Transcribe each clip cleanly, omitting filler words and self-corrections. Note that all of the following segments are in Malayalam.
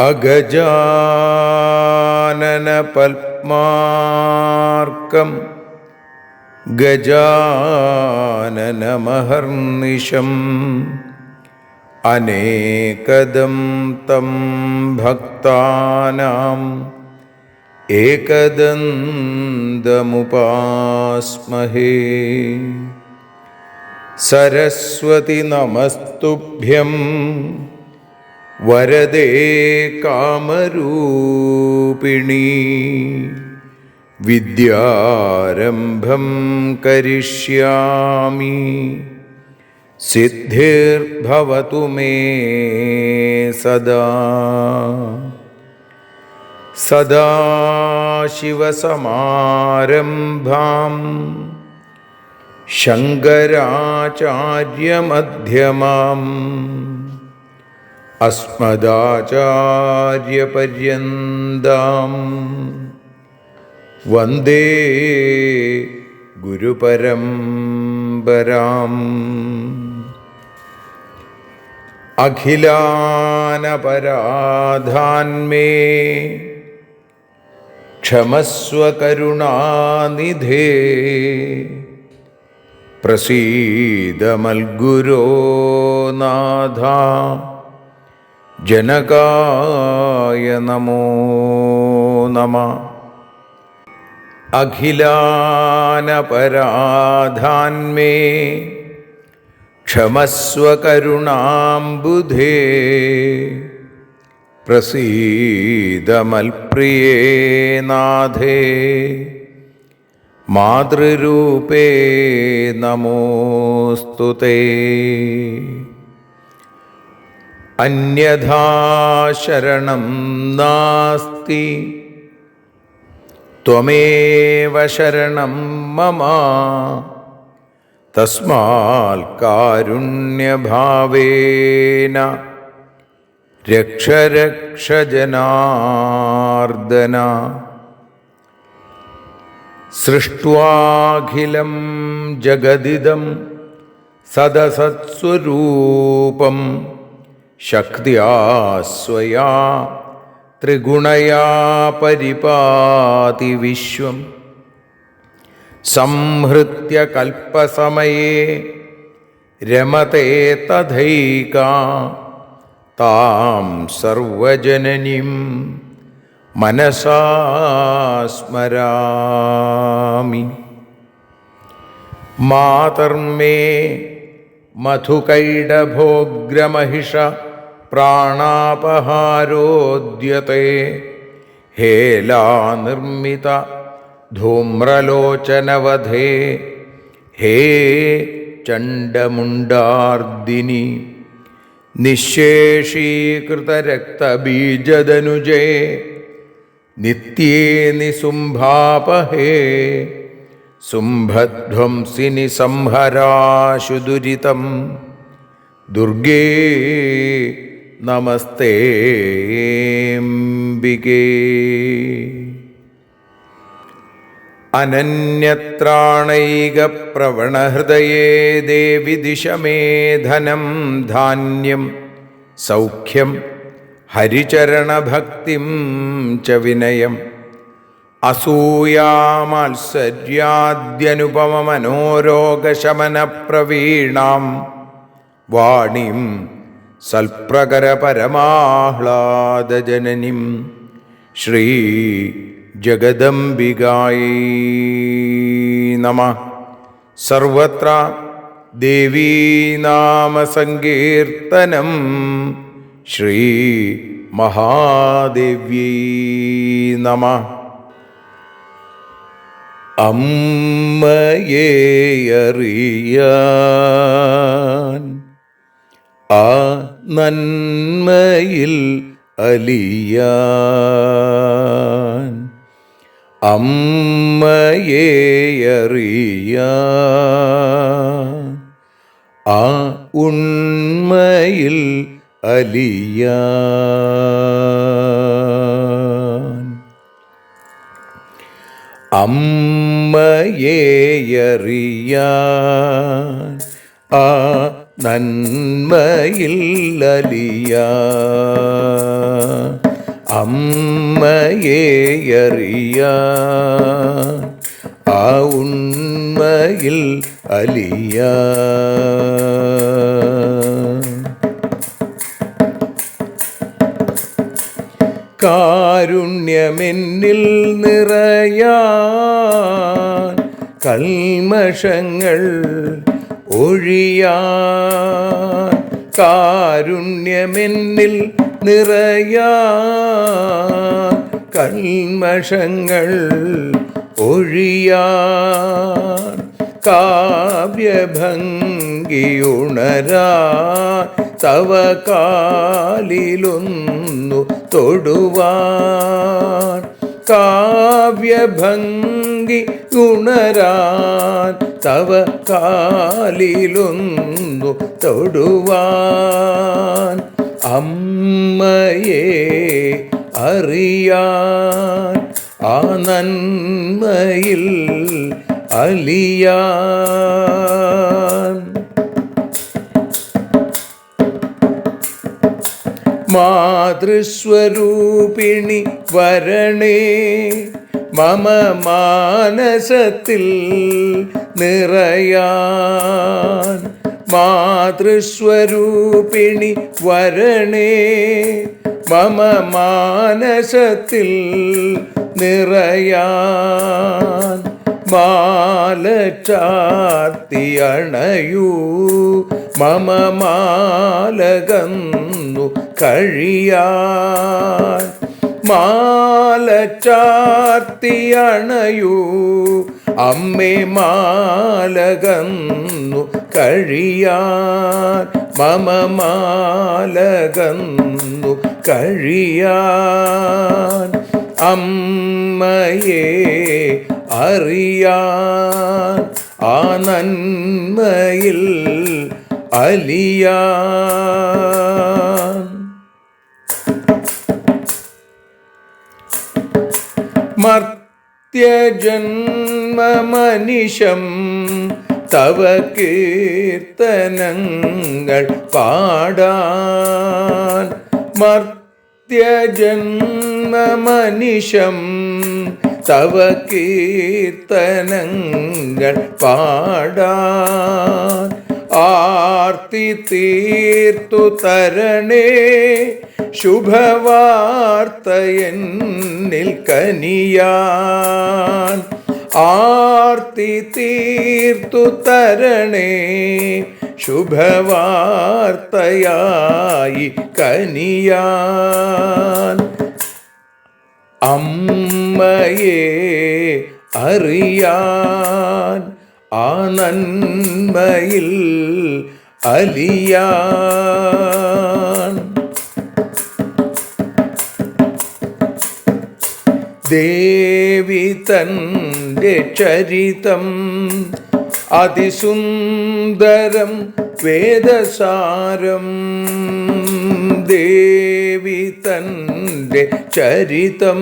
അഗജാനന പത്മാർക്കം ഗജാനനമഹർനിശം അനേകദം തം ഭക്താനാം ഏകദന്തമുപാസ്മഹേ. സരസ്വതി നമസ്തുഭ്യം വരദേ കാമരൂപിണി. വിദ്യാരംഭം കരിഷ്യാമി സിദ്ധിർഭവതു മേ സദാ. സദാശിവസമാരംഭാം ശങ്കരാചാര്യമധ്യമാം അസ്മദാചാര്യപര്യന്താം വന്ദേ ഗുരുപരമ്പരാം. അഖിലാനപരാധാന്മേ ക്ഷമസ്വ കരുണാനിധേ. പ്രസീദ മൽഗുരോ നാഥ ജനകായ നമോ നമഃ. അഖിലാനപരാധാന്മേ ക്ഷമസ്വ കരുണാംബുധേ. പ്രസീദ മൽപ്രിയേ നാഥേ മാതൃരൂപേ നമോസ്തുതേ. അന്യഥാ ശരണം നാസ്തി ത്വമേവ ശരണം മമ. തസ്മാൽ കാരുണ്യഭാവേന രക്ഷ രക്ഷ ജനാർദ്ദന. സൃഷ്ട്വാഖിലം ജഗദിദം സദസത്സ്വരൂപം ശക്തിയാ സ്വയാ ത്രിഗുണയാ പരിപാതി വിശ്വം. സംഹൃത്യ കൽപ്പസമയേ രമതേ തഥൈകാ താം സർവജനനീം മനസാ സ്മരാമി. മാതർമേ മധുകൈടഭോഗ്രമഹിഷ പ്രാണാപഹാരോദ്യത്തെ. ഹേലാനിർമ്മിത ധൂമ്രലോചനവധേ ഹേ ചണ്ഡമുണ്ഡാർദിനി. നിശേഷീകൃതരക്തബീജദനുജേ നിത്യേ നിസുംഭാപഹേ. സുംഭധ്വംസിനി സംഹരാശു ദുരിതം. ദുർഗേ നമസ്തേംബികേ. അനന്യത്രാണൈകപ്രവണഹൃദയേ ദേവി ദിശ മേ ധനം ധാന്യം സൗഖ്യം ഹരിചരണഭക്തിം ച വിനയം. അസൂയാമാത്സര്യാദ്യനുപമമനോരോഗശമനപ്രവീണാം വാണിം സൽപ്രകരപരമാഹ്ലാദജനനീം ശ്രീ ജഗദംബികായൈ നമഃ. സർവത്ര ദേവീനാമസങ്കീർത്തനം ശ്രീ മഹാദേവ്യൈ നമഃ. അമ്മയെ അറിയാൻ ആ നന്മയിൽ അലിയാൻ, അമ്മയെ അറിയാൻ ആ ഉണ്മയിൽ അലിയാൻ, അമ്മയെ അറിയാൻ ആ നന്മയിൽ അലിയാൻ, അമ്മയെ അറിയാൻ ആ ഉണ്മയിൽ അലിയാൻ. കാരുണ്യമെന്നിൽ നിറയാൻ, കൽമഷങ്ങൾ ഒഴിയാൻ, കാരുണ്യമെന്നിൽ നിറയാൻ, കൽമഷങ്ങൾ ഒഴിയാൻ, കാവ്യഭംഗിയുണരാൻ തവ കാലിലൊന്നു തൊടുവാൻ, കാവ്യഭംഗി ഉണരാൻ തവ കാലിലൊന്നു തൊടുവാൻ, അമ്മയെ അറിയാൻ ആ നന്മയിൽ അലിയാൻ. മാതൃസ്വരൂപിണി വരണേ മമ മാനസത്തിൽ നിറയാൻ, മാതൃസ്വരൂപിണി വരണേ മമ മാനസത്തിൽ നിറയാൻ, മാല ചാർത്തി അണയൂ മമ മാലകന്നു കഴിയാൻ, മാല ചാർത്തി അണയൂ അമ്മേ മാലകന്നു കഴിയാൻ, മമ മാലകന്നു കഴിയാൻ, അമ്മയെ അറിയാൻ ആ നന്മയിൽ അലിയാൻ. മർത്യജന്മമനിശം തവ കീർത്തനങ്ങൾ പാടാൻ, മർത്യജന്മമനിശം തവ കീർത്തനങ്ങൾ പാടാൻ, ആർത്തി തീർത്തു തരണേ ശുഭവാർത്തയെന്നിൽ കനിയാൻ, ആർത്തി തീർത്തു തരണേ ശുഭവാർത്തയായി കനിയാൻ, അമ്മയെ അറിയാൻ ആ നന്മയിൽ അലിയാൻ. ദേവി തൻ്റെ ചരിതം അതിസുന്ദരം വേദസാരം, ദേവി തൻ്റെ ചരിതം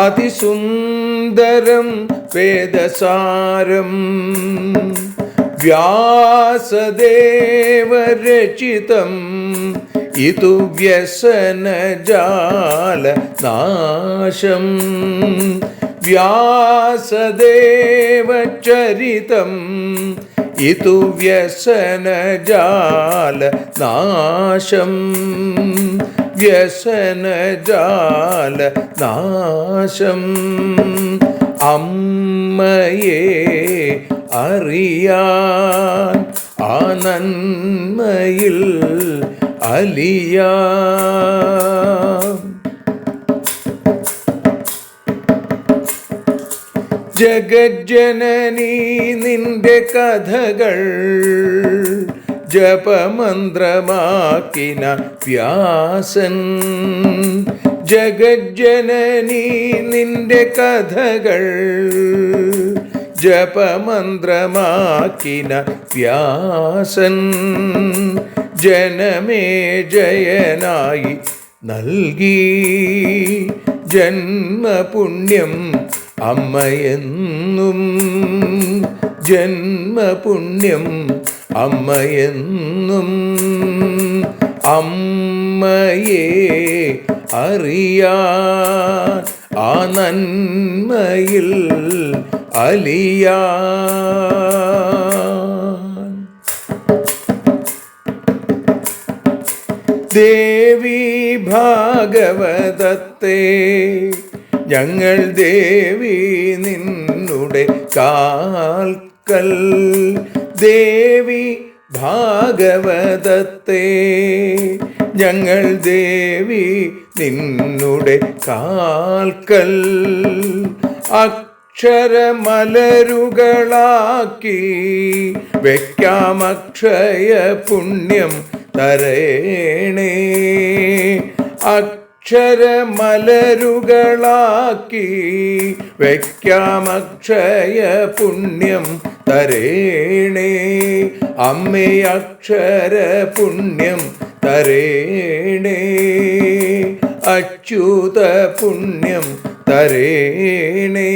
അതിസുന്ദരം വേദസാരം, വ്യാസദേവരചിതം ഇതു വ്യസനജാല നാശം, വ്യാസദേവചരിതം ഇതു വ്യസനജാല നാശം, വ്യസനജാല നാശം, അമ്മയെ അറിയാൻ ആ നന്മയിൽ അലിയാൻ. ജഗജ്ജനനീ നിന്റെ കഥകൾ ജപമന്ത്രമാക്കിന വ്യാസൻ. ജഗജ്ജനനീ നിന്റെ കഥകൾ ജപമന്ത്രമാക്കിന വ്യാസൻ. ജനമേ ജയനായി നൽകി ജന്മപുണ്യം അമ്മയെന്നും. ജന്മപുണ്യം അമ്മയെന്നും. അമ്മയെ അറിയാൻ ആ നന്മയിൽ അലിയാൻ. ദേവി ഭാഗവതത്തെ ഞങ്ങൾ ദേവി നിന്നുടെ കാൽക്കൽ. ദേവി ഭാഗവതത്തെ ഞങ്ങൾ ദേവി നിന്നുടെ കാൽക്കൽ. അക്ഷരമലരുകളാക്കി വയ്ക്കാം അക്ഷയ പുണ്യം തരേണേ. അക്ഷരമലരുകളാക്കി വയ്ക്കാം അക്ഷയ പുണ്യം തരേണേ. അമ്മേ അക്ഷര പുണ്യം തരേണേ. അച്യുത പുണ്യം തരേണേ.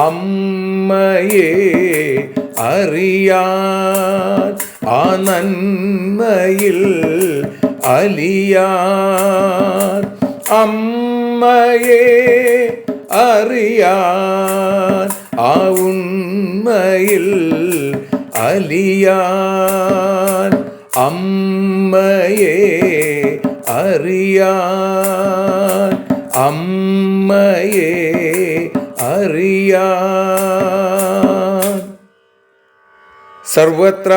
അമ്മയെ അറിയാൻ ആ നന്മയിൽ അലിയാൻ. അമ്മയെ അറിയാൻ ആ ഉണ്മയിൽ അലിയാൻ. അമ്മയെ അറിയാൻ. അമ്മയെ അറിയാൻ. സർവത്ര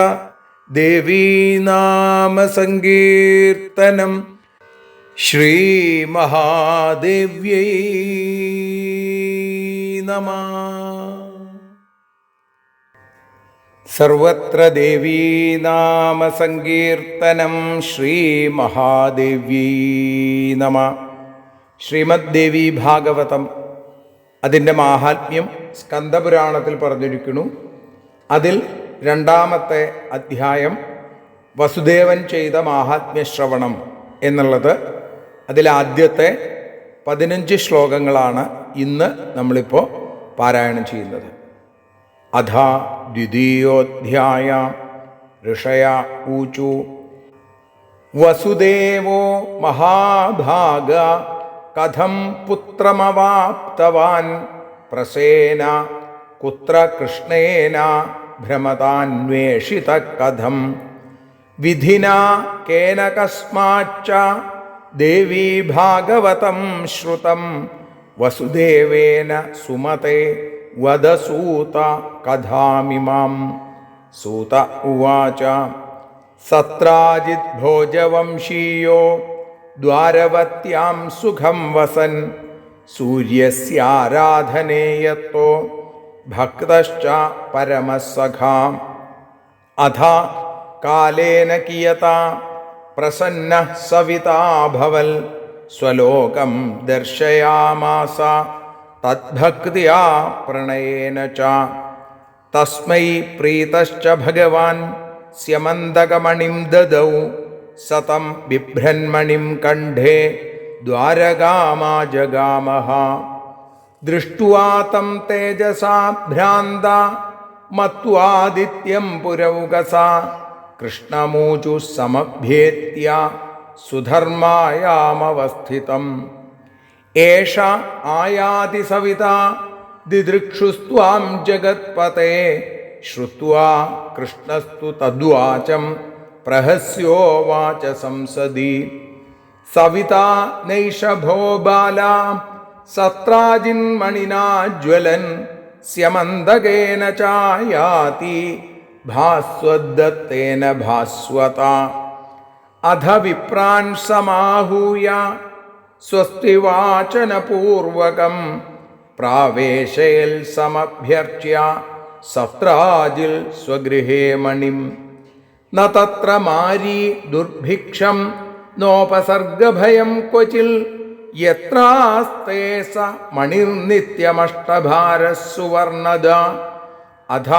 ദേവീനാമസങ്കീർത്തനം. ശ്രീ മഹാദേവ്യൈ നമഃ. സർവത്ര ദേവീനാമസങ്കീർത്തനം. ശ്രീ മഹാദേവ്യൈ നമഃ. ശ്രീമദ് ദേവി ഭാഗവതം അതിൻ്റെ മാഹാത്മ്യം സ്കന്ദപുരാണത്തിൽ പറഞ്ഞിരിക്കുന്നു. അതിൽ രണ്ടാമത്തെ അധ്യായം വസുദേവൻ ചെയ്ത മാഹാത്മ്യശ്രവണം എന്നുള്ളത്. അതിലാദ്യത്തെ 15 ശ്ലോകങ്ങളാണ് ഇന്ന് നമ്മളിപ്പോൾ പാരായണം ചെയ്യുന്നത്. അഥാ ദ്വിതീയോധ്യായ ഋഷയ ഊചു വസുദേവോ മഹാഭാഗ കഥം പുത്രമവാപ്തവാൻ പ്രസേന കുത്ര കൃഷ്ണേന ഭ്രമതാന്വേഷിത കഥം വിധിനാ കേന കസ്മാച്ച ദേവീ ഭാഗവതം ശ്രുതം വസുദേവേന സുമതേ വദസൂത കഥാമിമാം. സൂത ഉവാച സത്രാജിത് ഭോജവംശീയോ ദ്വാരവത്യാം സുഖം വസൻ സൂര്യസ്യാരാധനേയത്തോ ഭക്തശ്ച പരമസഖാ. അഥ കാലേന കിയതാ പ്രസന്നഃ സവിതാഭവൽ സ്വലോകം ദർശയാമാസ തദ്ഭക്ത്യാ പ്രണയേന ച. തസ്മൈ പ്രീതശ്ച ഭഗവാൻ സ്യമന്തകമണിം ദദൗ സതം ബിഭ്രന്മണിം കണ്ഠേ ദ്വാരകാമാജഗാമഃ. ദൃഷ്ട്വാ തം തേജസാ ഭ്രാന്ത മത്വാദിത്യം പുരൗകസാ കൃഷ്ണമൂചു സമഭ്യേത്യ സുധർമായാമവസ്ഥിതം. ഏഷ ആയാതി സവിതാ ദിദൃക്ഷുസ്ത്വാം ജഗത്പതേ ശ്രുത്വാ കൃഷ്ണസ്തു തദ്വാചം പ്രഹസ്യോവാച സംസദി. സവിതാ നൈഷഭോ ബാലാ സത്രാജിന്മണിനാ ജ്വലൻ സ്യമന്തകേന ചായാതി ഭാസ്വദ്ദത്തേന ഭാസ്വത. അധ വിപ്രാൻ സമാഹൂയ സ്വസ്തി വാചനപൂർവകം പ്രാവേശയൽ സമഭ്യർച്ച്യ സത്രാജിൽ സ്വഗൃഹേ മണിം ന തത്ര മാരീ ദുർഭിക്ഷം നോപസർഗഭയം ക്വചിൽ യത്രാസ്തേ സ മണിർനിത്യമഷ്ടഭാരസുവർണദ അധ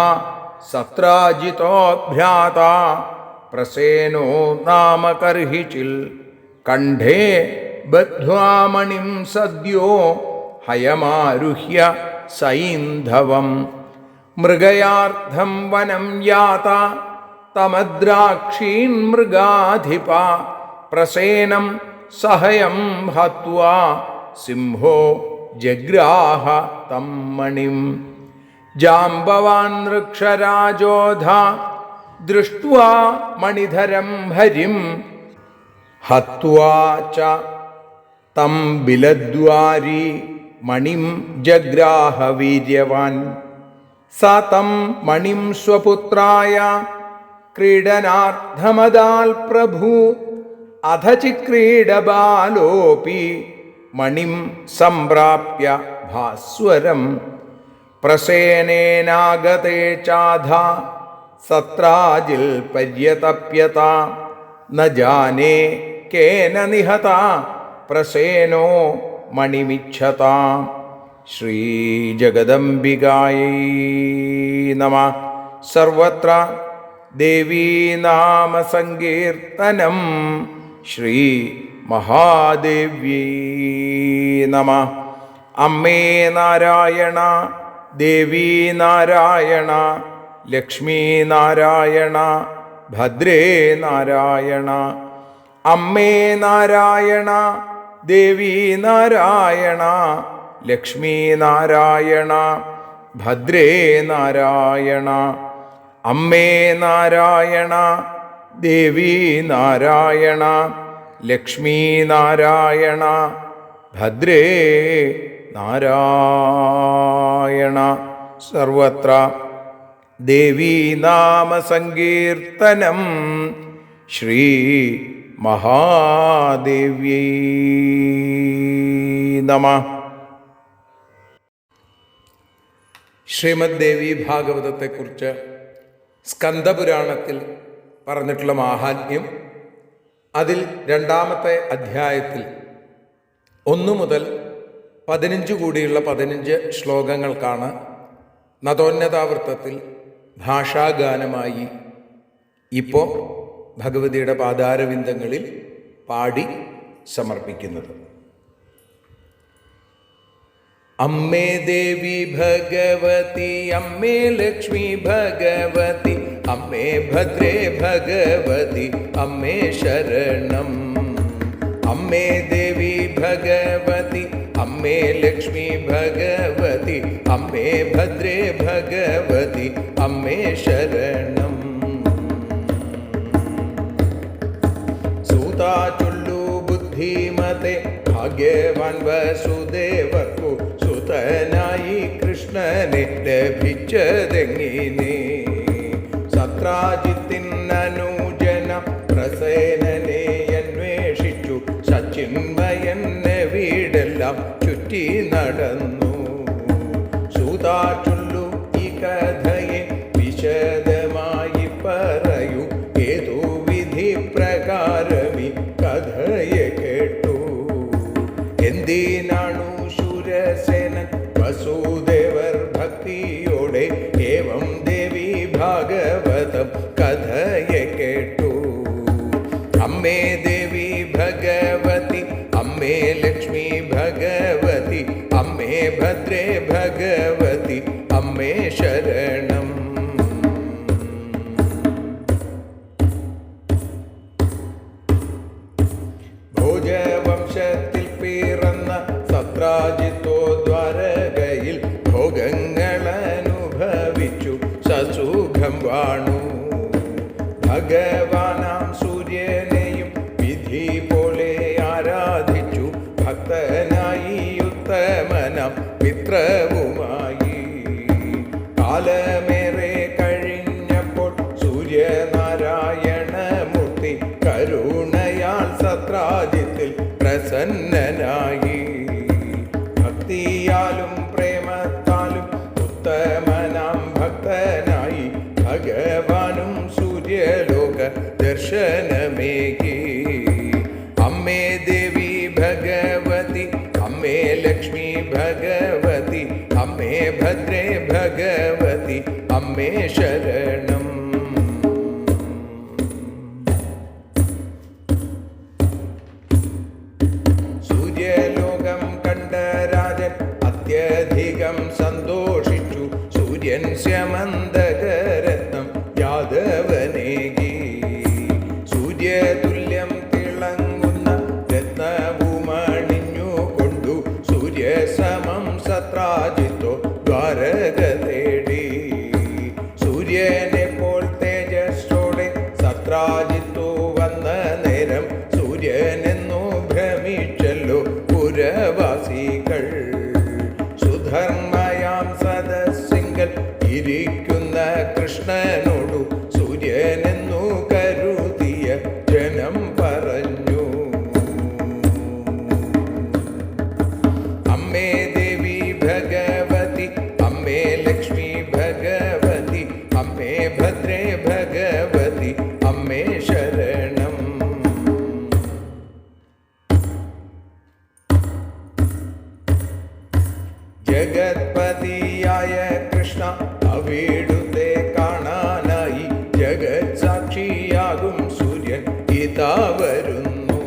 സത്രാജിതോ ഭ്രാതാ പ്രസേനോ നാമ കർഹിചിൽ കണ്ഠേ ബദ്ധ്വാ മണിം സദ്യോ ഹയമാരുഹ്യ സൈന്ധവം മൃഗയാർത്ഥം വനം യാത തമദ്രാക്ഷീൻ മൃഗാധിപ പ്രസേനം സഹയം ഹത്വാ സിംഹോ ജഗ്രാഹ തം മണിം ജാംബവാൻ വൃക്ഷരാജോധ ദൃഷ്ട്വാ മണിധരം ഹരിം ഹത്വാ ച തം ബിലദ്വാരി മണിം ജഗ്രാഹ വീര്യവാൻ സ തം മണിം സ്വപുത്രായ ക്രീഡനാർത്ഥമദാൽ പ്രഭു അധ ചിക്രീഡബാലോപി മണിം സംപ്രാപ്യ ഭാസ്വരം പ്രസേനേനാഗതേ ചാധ സത്രാജിൽ പര്യതപ്യത ന ജാനേ കേന നിഹത പ്രസേനോ മണിമിച്ഛത. ശ്രീജഗദംബികായൈ നമഃ. സർവത്ര ദേവീനാമസങ്കീർത്തനം. ശ്രീ മഹാദേവ്യൈ നമഃ. അമ്മേ നാരായണ, ദേവീ നാരായണ, ലക്ഷ്മീ നാരായണ, ഭദ്രേ നാരായണ. അമ്മേ നാരായണ, ദേവീ നാരായണ, ലക്ഷ്മീ നാരായണ, ഭദ്രേ നാരായണ. അമ്മേ നാരായണ, ദേവീ നാരായണ, ലക്ഷ്മീ നാരായണ, ഭദ്രേ നാരായണ. സർവത്ര ദേവീനാമസങ്കീർത്തനം. ശ്രീ മഹാദേവ്യൈ നമഃ. ശ്രീമദ് ദേവി ഭാഗവതത്തെക്കുറിച്ച് സ്കന്ദപുരാണത്തിൽ പറഞ്ഞിട്ടുള്ള മാഹാത്മ്യം, അതിൽ 2-ാമത്തെ അധ്യായത്തിൽ 1 മുതൽ 15 കൂടിയുള്ള 15 ശ്ലോകങ്ങൾക്കാണ് നതോന്നതാവൃത്തത്തിൽ ഭാഷാഗാനമായി ഇപ്പോൾ ഭഗവതിയുടെ പാദാരവിന്ദങ്ങളിൽ പാടി സമർപ്പിക്കുന്നത്. അമ്മേ ദേവി ഭഗവതി, അമ്മേ ലക്ഷ്മി ഭഗവതി, അമ്മേ ഭദ്രേ ഭഗവതി, അമ്മേ ശരണം. അമ്മേ ദേവി ഭഗവതി, അമ്മേ ലക്ഷ്മി ഭഗവതി, അമ്മേ ഭദ്രേ ഭഗവതി, അമ്മേ ശരണം. സൂതാ ചൊല്ലു ബുദ്ധിമതെ, ഭാഗ്യവാൻ വസുദേവർക്കു സുതനായി കൃഷ്ണനെ ലഭിച്ചതെങ്ങിനെ. സത്രാജിത്തിൻ അനുജന പ്രസേനനെ അന്വേഷിച്ചു സച്ചിന്മയനെ വീടെല്ലാം ചുറ്റി നടന്നു. സൂതാ ചൊല്ലു ഈ കഥയെ വിശദമായി പറയൂ, ഏതു വിധി പ്രകാരമീ കഥയെ കേട്ടു. എന്തിനാണു ശൂരസേനൻ വസുദേവർ ഭക്തിയോടെ ഏവം ദേവി ഭാഗവതം കഥയെ കേട്ടു. അമ്മേ ദേവി ഭഗവതി, അമ്മേ ലക്ഷ്മി ഭഗവതി, അമ്മേ ഭദ്രേ ഭഗവതി, അമ്മേ ശരണം. ഭോജവംശത്തിൽ പിറന്ന സത്രാജിത്തോ ദ്വാരകയിൽ ഭോഗങ്ങളനുഭവിച്ചു സസുഖം വാണു. ഭഗവാനാം സൂര്യനെയും വിധി പോലെ ആരാധിച്ചു, ഭക്തനായി ഉത്തമനം മിത്രവുമായി. കാലമേറെ കഴിഞ്ഞപ്പോൾ സൂര്യനാരായണമൂർത്തി കരുണയാൽ സത്രാജിത്തിൽ പ്രസന്നനായി. ഭക്തിയാലും ജ്ഞാനത്താലും പ്രേമത്താലും ഉത്തമനാം ഭക്തനായി ഭഗവാനും സൂര്യലോക ദർശനമേകി. അമ്മേ ദേവി ഭഗവതി, അമ്മേ ലക്ഷ്മി ഭഗവതി, അമ്മേ ഭദ്രേ ഭഗവതി, അമ്മേ ശരണം. സൂര്യലോകം കണ്ട രാജൻ അത്യധികം സന്തോഷിച്ചു. സൂര്യൻ സ്യമന്തകരത്നം യാദവനേകി. സൂര്യതുല്യം തിളങ്ങുന്ന രത്നവുമണിഞ്ഞുകൊണ്ടു സൂര്യസമം സത്രാജിത്തോ ദ്വാരക തേടി. സൂര്യനെ പോൽ തേജസ്സോടെ സത്രാജിത്തു വന്ന നേരം സൂര്യനെന്നു ഭ്രമിച്ചല്ലോ പുരവാസികൾ. സുധർമ്മയാം സദസ്സിങ്കൽ ഇരിക്കുന്ന കൃഷ്ണനോടു സൂര്യനെന്നു കരുതിയ ജനം പറഞ്ഞു. അമ്മേ ദേവി ഭഗവതി, അമ്മേ ലക്ഷ്മി ഭഗവതി, അമ്മേ ഭദ്രേ ഭഗവതി, അമ്മേ ശരണം. ജഗത്പതിയായ കൃഷ്ണ അവിടുത്തെ കാണാനായി ജഗത് സാക്ഷിയാകും സൂര്യൻ ഇതാ വരുന്നു.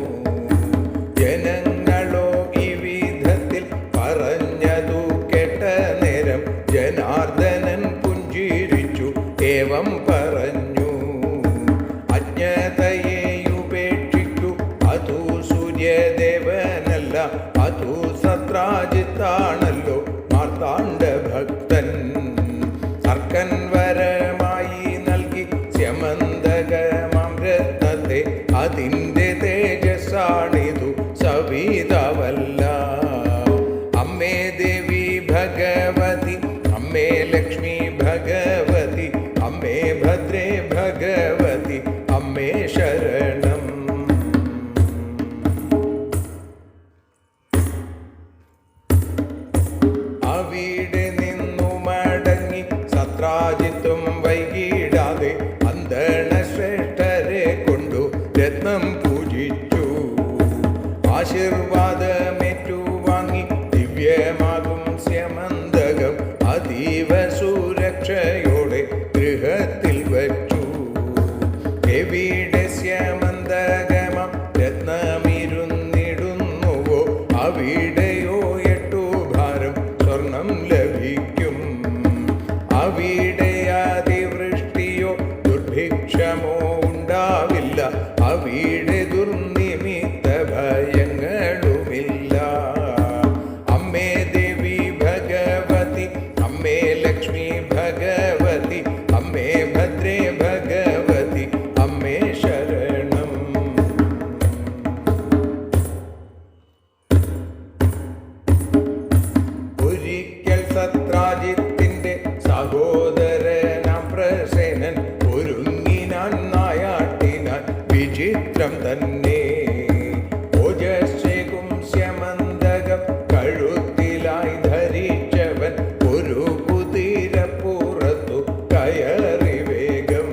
ജനങ്ങളോ ഈ വിധത്തിൽ പറഞ്ഞതു കേട്ട നേരം ജനാർദ്ദനൻ പുഞ്ചിരിച്ചു ഏവം പറഞ്ഞു. അജ്ഞതയെ ഉപേക്ഷിക്കൂ, അതു സൂര്യദേവനല്ല, അതു സത്രാജിത്താണല്ലോ മാർത്താണ്ഡ ഭക്തൻ. സർക്കൻ വരമായി നൽകി സ്യമന്തകമാം രത്നത്തെ, അതിൻ്റെ തേജസ്സാണിതു സവിതാവല്ല. അമ്മേ ദേവി ഭഗവതി, അമ്മേ ലക്ഷ്മി ഭഗവതി, അമ്മേ ഭദ്രേ ഭഗവതി, അമ്മേ ശരണം. അവിടെ നിന്നു മടങ്ങി സത്രാജിത്തും വൈകിടാതെ അന്തണശ്രേഷ്ഠരെ കൊണ്ടു രത്നം പൂജിച്ചു. ആശീർവാദമേറ്റുവാങ്ങി ദിവ്യമാകും സ്യമന്തകം അതീവ സുരക്ഷയോടെ ഗൃഹത്തിൽ വച്ചു. എവിടെ സ്യമന്തകമാം രത്നമിരുന്നിടുന്നുവോ അവിടെയോ 8 ഭാരം സ്വർണം ലഭിക്കും. അവിടെ അതിവൃഷ്ടിയോ ദുർഭിക്ഷമോ ഉണ്ടാവില്ല, അവിടെ ദുർനിമിത്ത ഭയങ്ങളുമില്ല. അമ്മേ ദേവി ഭഗവതി, അമ്മേ ലക്ഷ്മി ഭഗവതി, അമ്മേ ഭദ്രേ ഭഗവതി, അമ്മേ ശരണം. ഒരിക്കൽ സത്രാജിത്തിന്റെ സഹോദരനാം പ്രസേനൻ ഒരുങ്ങിനാൻ നായാട്ടിനാൻ വിചിത്രം തന്നെ. ഓജസ്സേകും സ്യമന്തകം കഴുത്തിലായി ധരിച്ചവൻ ഒരു കുതിരപ്പുറത്തു കയറി വേഗം.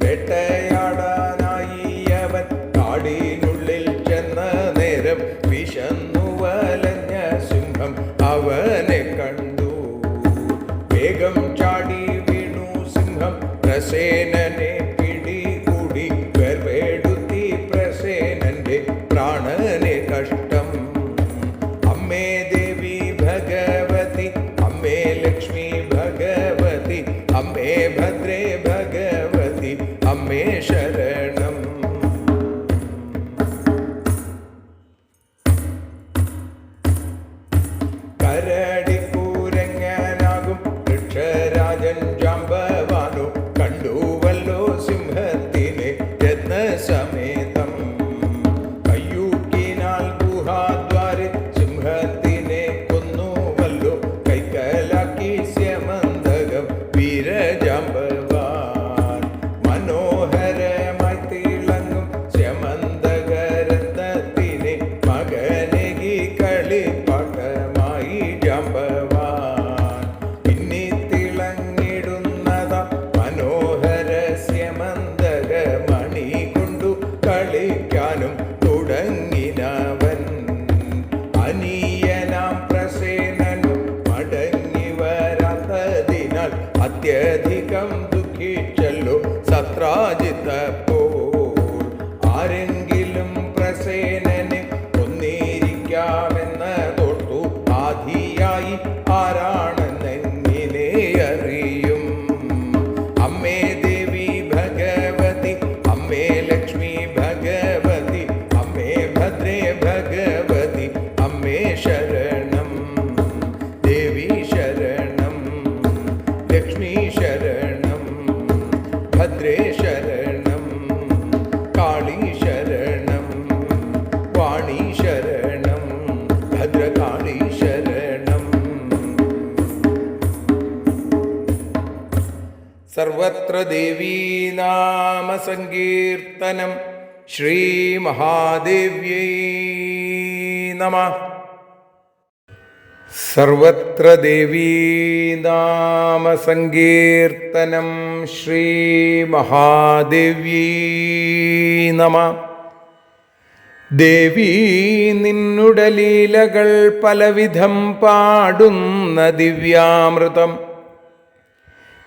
വേട്ടയാടാനായി അവൻ കാടിനുള്ളിൽ ചെന്ന നേരം വിശന്നു വലഞ്ഞ സിംഹം അവനെ കണ്ടു. വേഗം ചാടി വീണു സിംഹം പ്രസേനനെ പിടികൂടി. വേർപെടുത്തി പ്രസേനന്റെ പ്രാണനെ കഷ്ടം. അമ്മേ ദേവി ഭഗവതി, അമ്മേ ലക്ഷ്മി ഭഗവതി, അമ്മേ ഭദ്രേ ഭഗവതി, അമ്മേ ശരണം. കരടിക്കൂരങ്ങനാകും വൃക്ഷരാജൻ ജാമ്പവാനോ കണ്ടുവല്ലോ സിംഹത്തിനെ രത്നസമേതം. കയ്യൂക്കിനാൽ ഗുഹാദ്വാരെ സിംഹത്തിനെ കൊന്നുവല്ലോ, കൈക്കലാക്കി സ്യമന്തകം വീരജാമ്പവാൻ. മനോഹരമായി തിളങ്ങും സ്യമന്തകരത്നത്തിനെ മകനേകി കളിപ്പാട്ടമായി ജാമ്പവാൻ. തായി ആരാണെന്നെങ്ങനെ അറിയും? അമ്മേ ദേവി ഭഗവതി, അമ്മേ ലക്ഷ്മി ഭഗവതി, അമ്മേ ഭദ്രേ ഭഗവതി, അമ്മേ ശരണം. ദേവി ശരണം, ലക്ഷ്മി ശരണം, ഭദ്രേ ശരണം, കാളി ശരണം, വാണി ശരണം, ഭദ്രകാളി ശരണം. സർവത്ര ദേവീ നാമ സങ്കീർത്തനം. ശ്രീ മഹാദേവ്യൈ നമഃ. സർവത്ര ദേവീ നാമ സങ്കീർത്തനം. ശ്രീ മഹാദേവ്യൈ നമഃ. ദേവീ നിന്നുടെ ലീലകൾ പലവിധം പാടുന്ന ദിവ്യാമൃതം.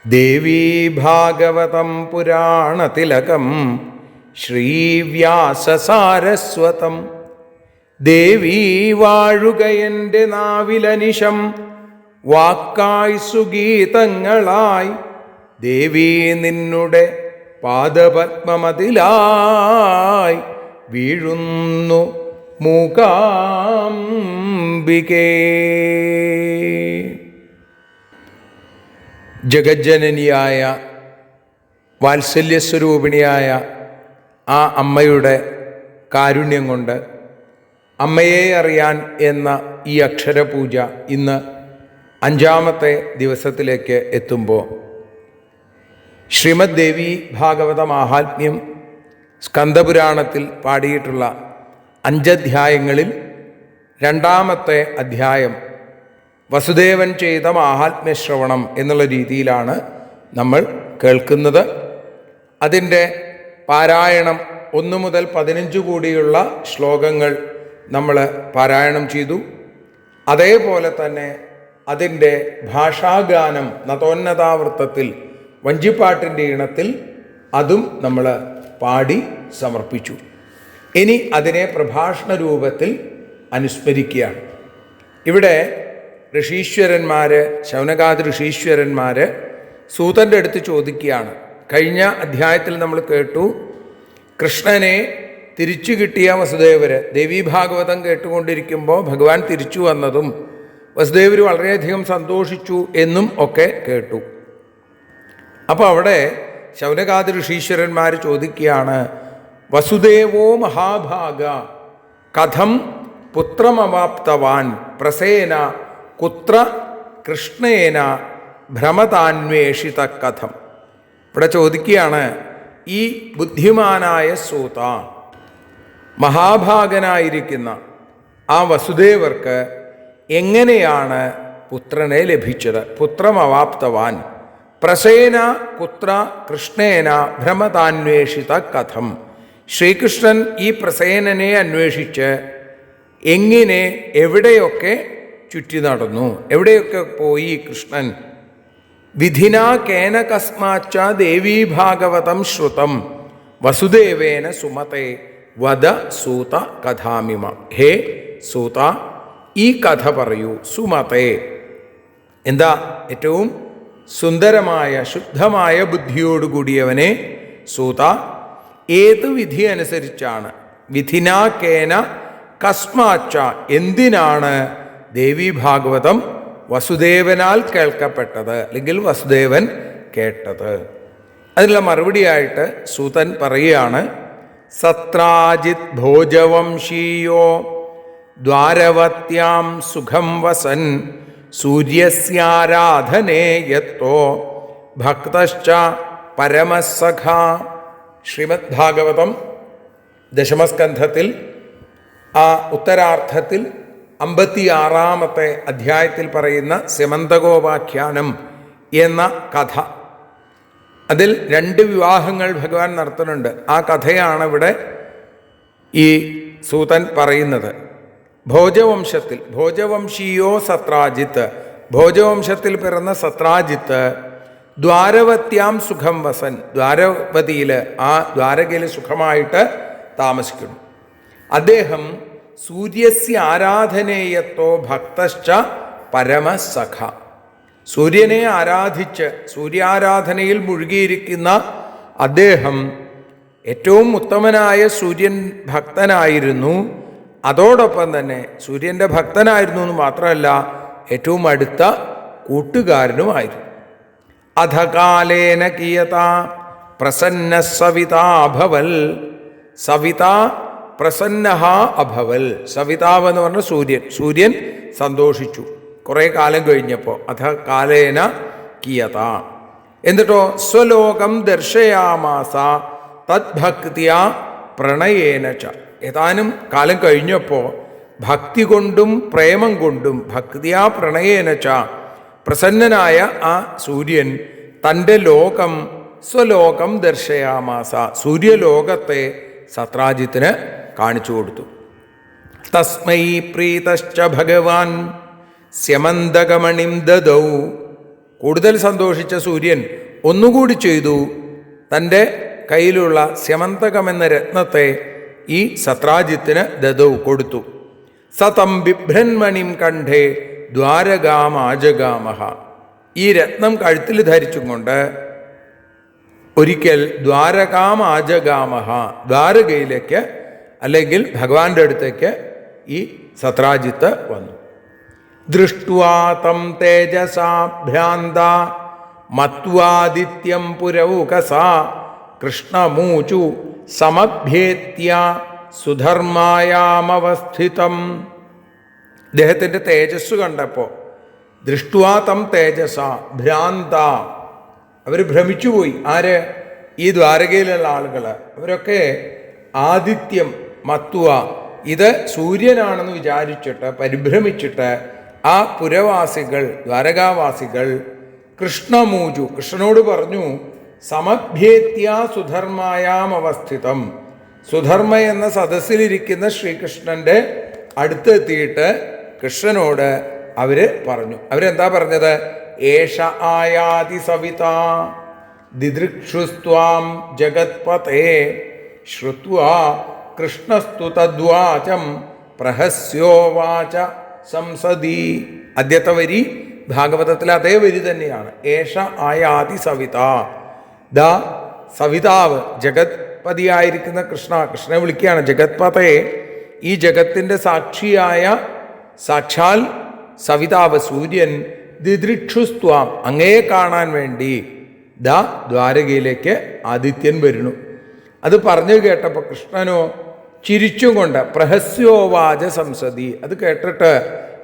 ദേവീ ഭാഗവതം പുരാണതിലകം ശ്രീവ്യാസസാരസ്വതം. ദേവീ വാഴുക എൻ്റെ നാവിലനിശം, വാക്കായി സുഗീതങ്ങളായി. ദേവീ നിന്നുടെ പാദപത്മമതിലായി വീഴുന്നു മൂകാംബികേ. ജഗജ്ജനനിയായ വാത്സല്യസ്വരൂപിണിയായ ആ അമ്മയുടെ കാരുണ്യം കൊണ്ട് അമ്മയെ അറിയാൻ എന്ന ഈ അക്ഷരപൂജ ഇന്ന് 5-ാമത്തെ ദിവസത്തിലേക്ക് എത്തുമ്പോൾ ശ്രീമദ് ദേവി ഭാഗവത മാഹാത്മ്യം സ്കന്ദപുരാണത്തിൽ പാടിയിട്ടുള്ള 5 അധ്യായങ്ങളിൽ 2-ാമത്തെ അധ്യായം വസുദേവൻ ചെയ്ത മാഹാത്മ്യശ്രവണം എന്നുള്ള രീതിയിലാണ് നമ്മൾ കേൾക്കുന്നത്. അതിൻ്റെ പാരായണം 1 മുതൽ 15 കൂടിയുള്ള ശ്ലോകങ്ങൾ നമ്മൾ പാരായണം ചെയ്തു. അതേപോലെ തന്നെ അതിൻ്റെ ഭാഷാഗാനം നതോന്നതാവൃത്തത്തിൽ വഞ്ചിപ്പാട്ടിൻ്റെ ഈണത്തിൽ അതും നമ്മൾ പാടി സമർപ്പിച്ചു. ഇനി അതിനെ പ്രഭാഷണ രൂപത്തിൽ അനുസ്മരിക്കുകയാണ്. ഇവിടെ ഋഷീശ്വരന്മാർ, ശൗനകാദി ഋഷീശ്വരന്മാർ സൂതൻ്റെ അടുത്ത് ചോദിക്കുകയാണ്. കഴിഞ്ഞ അധ്യായത്തിൽ നമ്മൾ കേട്ടു, കൃഷ്ണനെ തിരിച്ചു കിട്ടിയ വസുദേവർ ദേവീഭാഗവതം കേട്ടുകൊണ്ടിരിക്കുമ്പോൾ ഭഗവാൻ തിരിച്ചു വന്നതും വസുദേവർ വളരെയധികം സന്തോഷിച്ചു എന്നും ഒക്കെ കേട്ടു. അപ്പോൾ അവിടെ ശൗനകാദി ഋഷീശ്വരന്മാർ ചോദിക്കുകയാണ്, വസുദേവോ മഹാഭാഗ കഥം പുത്രമവാപ്തവാൻ പ്രസേന കുത്ര കൃഷ്ണേന ഭ്രമതാന്വേഷിത കഥം. ഇവിടെ ചോദിക്കുകയാണ്, ഈ ബുദ്ധിമാനായ സൂത, മഹാഭാഗനായിരിക്കുന്ന ആ വസുദേവർക്ക് എങ്ങനെയാണ് പുത്രനെ ലഭിച്ചത്? പുത്രമവാപ്തവാൻ പ്രസേന കുത്ര കൃഷ്ണേന ഭ്രമതാന്വേഷിത കഥം. ശ്രീകൃഷ്ണൻ ഈ പ്രസേനനെ അന്വേഷിച്ച് എങ്ങനെ, എവിടെയൊക്കെ ചുറ്റി നടന്നു, എവിടെയൊക്കെ പോയി കൃഷ്ണൻ? വിധിനാ കേന കസ്മാച്ച ദേവീഭാഗവതം ശ്രുതം വസുദേവേന സുമതേ വദ സൂത കഥാമിമ. ഹേ സൂത, ഈ കഥ പറയൂ. സുമതേ, എന്താ? ഏറ്റവും സുന്ദരമായ ശുദ്ധമായ ബുദ്ധിയോടുകൂടിയവനെ സൂത, ഏത് വിധി അനുസരിച്ചാണ്? വിധിനാ കേന കസ്മാച്ച, എന്തിനാണ് ദേവീഭാഗവതം വസുദേവനാൽ കേൾക്കപ്പെട്ടത്, അല്ലെങ്കിൽ വസുദേവൻ കേട്ടത്? അതിനുള്ള മറുപടിയായിട്ട് സൂതൻ പറയുകയാണ്, സത്രാജിത് ഭോജവംശീയോ ദ്വാരവത്യാം സുഖം വസൻ സൂര്യസ്യാരാധനേ യത്തോ ഭക്തശ്ച പരമസഖ. ശ്രീമദ് ഭാഗവതം ദശമസ്കന്ധത്തിൽ ആ ഉത്തരാർത്ഥത്തിൽ 56-ാമത്തെ അധ്യായത്തിൽ പറയുന്ന സ്യമന്തകോപാഖ്യാനം എന്ന കഥ, അതിൽ 2 വിവാഹങ്ങൾ ഭഗവാൻ നടത്തുന്നുണ്ട്. ആ കഥയാണ് ഇവിടെ ഈ സൂതൻ പറയുന്നത്. ഭോജവംശത്തിൽ, ഭോജവംശീയോ സത്രാജിത്ത്, ഭോജവംശത്തിൽ പിറന്ന സത്രാജിത്ത് ദ്വാരവത്യാം സുഖം വസൻ, ദ്വാരവതിയിൽ, ആ ദ്വാരകയിൽ സുഖമായിട്ട് താമസിക്കുന്നു. അദ്ദേഹം സൂര്യസ്യ ആരാധനേയത്തോ ഭക്തശ്ച പരമസഖ. സൂര്യനെ ആരാധിച്ച് സൂര്യാരാധനയിൽ മുഴുകിയിരിക്കുന്ന അദ്ദേഹം ഏറ്റവും ഉത്തമനായ സൂര്യൻ ഭക്തനായിരുന്നു. അതോടൊപ്പം തന്നെ സൂര്യൻ്റെ ഭക്തനായിരുന്നു എന്ന് മാത്രമല്ല, ഏറ്റവും അടുത്ത കൂട്ടുകാരനുമായിരുന്നു. അധകാലേന കിയത പ്രസന്ന സവിതാഭവൽ. സവിത പ്രസന്ന അഭവൽ. സവിതാവ് എന്ന് പറഞ്ഞ സൂര്യൻ സന്തോഷിച്ചു കുറേ കാലം കഴിഞ്ഞപ്പോൾ. അധകാലേന കിയത. എന്നിട്ടോ സ്വലോകം ദർശയാമാസ തദ്ഭക്തിയ പ്രണയേന ച. ഏതാനും കാലം കഴിഞ്ഞപ്പോൾ ഭക്തി കൊണ്ടും പ്രേമം കൊണ്ടും ഭക്തിയാ പ്രണയേന ച പ്രസന്നനായ ആ സൂര്യൻ തൻ്റെ ലോകം സ്വലോകം ദർശയാമാസ സൂര്യലോകത്തെ സത്രാജിത്തിന് കാണിച്ചു കൊടുത്തു. തസ്മൈ പ്രീതശ്ച ഭഗവാൻ സ്യമന്തകമണിം ദദൗ. കൂടുതൽ സന്തോഷിച്ച സൂര്യൻ ഒന്നുകൂടി ചെയ്തു, തൻ്റെ കയ്യിലുള്ള സ്യമന്തകം എന്ന രത്നത്തെ ഈ സത്രാജിത്തിന് ദദൗ കൊടുത്തു. സതം ബിഭ്രന്മണിം കണ്ഠേ ദ്വാരകാമാജഗാമഹ. ഈ രത്നം കഴുത്തിൽ ധരിച്ചും കൊണ്ട് ഒരിക്കൽ ദ്വാരകാമാജഗാമഹ, ദ്വാരകയിലേക്ക് അല്ലെങ്കിൽ ഭഗവാന്റെ അടുത്തേക്ക് ഈ സത്രാജിത്ത് വന്നു. ദൃഷ്ട്വാ തം തേജസാ ഭ്രാന്ത മത്വാദിത്യം പുരൗകസാ കൃഷ്ണമൂചു സമഭ്യേത്യ സുധർമായാമവസ്ഥിതം. അദ്ദേഹത്തിൻ്റെ തേജസ് കണ്ടപ്പോൾ ദൃഷ്ട്വാ തം തേജസ ഭ്രാന്ത, അവർ ഭ്രമിച്ചുപോയി. ആര്? ഈ ദ്വാരകയിലുള്ള ആളുകൾ. അവരൊക്കെ ആദിത്യം മത്വ, ഇത് സൂര്യനാണെന്ന് വിചാരിച്ചിട്ട് പരിഭ്രമിച്ചിട്ട് ആ പുരവാസികൾ ദ്വാരകാവാസികൾ കൃഷ്ണമൂചു, കൃഷ്ണനോട് പറഞ്ഞു, സമഭ്യേത്യ സുധർമായാം അവസ്ഥിതം. സുധർമ്മ എന്ന സദസ്സിലിരിക്കുന്ന ശ്രീകൃഷ്ണൻ്റെ അടുത്തെത്തിയിട്ട് കൃഷ്ണനോട് അവര് പറഞ്ഞു. അവരെന്താ പറഞ്ഞത്? ഏഷ ആയാതി സവിത ദിദൃക്ഷുസ്ത്വാം ജഗത്പതേ ശ്രുത്വാ കൃഷ്ണസ്തു തദ്വാചം പ്രഹസ്യോവാച സംസദി. ആദ്യത്തെ വരി ഭാഗവതത്തിലെ അതേ വരി തന്നെയാണ്. ഏഷ ആയാതി സവിത. ദാ സവിതാവ്, ജഗത്പതിയായിരിക്കുന്ന കൃഷ്ണനെ വിളിക്കുകയാണ് ജഗത്പതയെ. ഈ ജഗത്തിൻ്റെ സാക്ഷിയായ സാക്ഷാൽ സവിതാവ് സൂര്യൻ ദിദൃക്ഷുസ്ത്വാം, അങ്ങയെ കാണാൻ വേണ്ടി ദാ ദ്വാരകയിലേക്ക് ആദിത്യൻ വരുന്നു. അത് പറഞ്ഞു കേട്ടപ്പോൾ കൃഷ്ണനോ ചിരിച്ചും കൊണ്ട് പ്രഹസ്യോവാച സംസദി. അത് കേട്ടിട്ട്